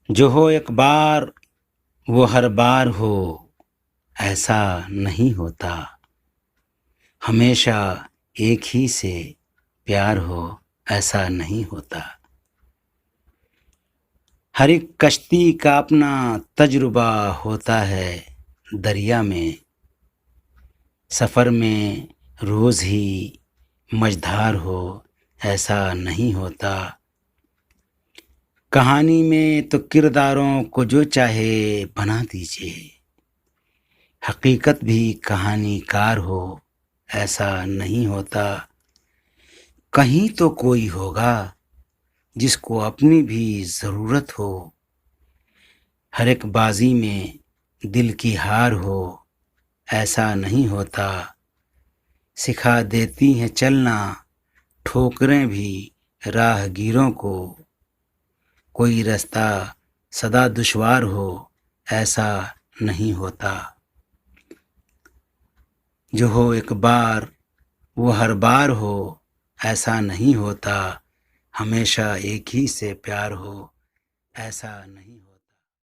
جو ہو ایک بار وہ ہر بار ہو، ایسا نہیں ہوتا۔ ہمیشہ ایک ہی سے پیار ہو، ایسا نہیں ہوتا۔ ہر ایک کشتی کا اپنا تجربہ ہوتا ہے دریا میں، سفر میں روز ہی مجدھار ہو، ایسا نہیں ہوتا۔ کہانی میں تو کرداروں کو جو چاہے بنا دیجیے، حقیقت بھی کہانی کار ہو، ایسا نہیں ہوتا۔ کہیں تو کوئی ہوگا جس کو اپنی بھی ضرورت ہو، ہر ایک بازی میں دل کی ہار ہو، ایسا نہیں ہوتا۔ سکھا دیتی ہیں چلنا ٹھوکریں بھی راہ گیروں کو، کوئی رستہ سدا دشوار ہو، ایسا نہیں ہوتا۔ جو ہو ایک بار وہ ہر بار ہو، ایسا نہیں ہوتا۔ ہمیشہ ایک ہی سے پیار ہو، ایسا نہیں ہوتا۔